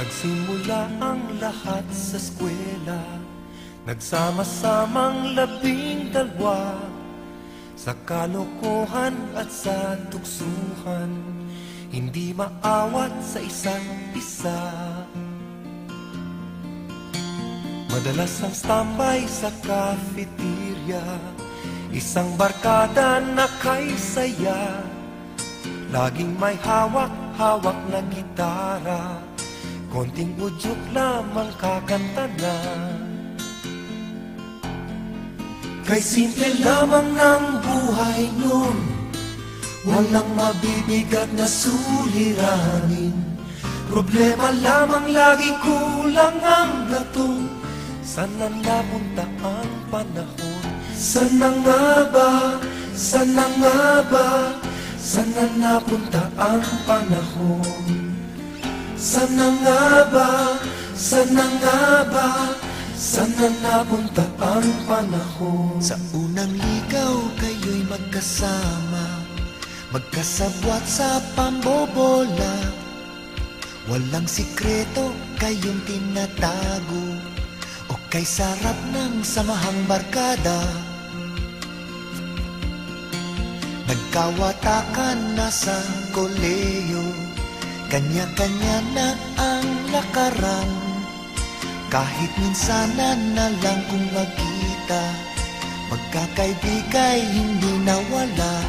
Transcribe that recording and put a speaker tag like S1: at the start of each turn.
S1: Nagsimula ang lahat sa eskwela, nagsama-samang 12, sa kalokohan at sa tuksuhan, hindi maawat sa isa't isa. Madalas ang standby sa cafeteria, isang barkada na kay saya, laging may hawak-hawak na gitara, konting udyok lamang kakanta na. Kay simple lamang ng buhay nun, walang mabibigat na suliranin. Problema lamang lagi, kulang ang gatong. Sana napunta ang panahon? Sana nga ba? Sana nga ba? Sana napunta ang panahon? Sana nga ba? Sana nga ba? Sana napunta ang panahon?
S2: Sa unang ligaw kayo'y magkasama, magkasabwat sa pambobola. Walang sikreto kayong tinatago, o kay sarap ng samahang barkada. Nagkawatakan na sa koleyo, kanya-kanya na ang lakaran. Kahit minsanan na lang kung magkita, magkakaibigay hindi nawala.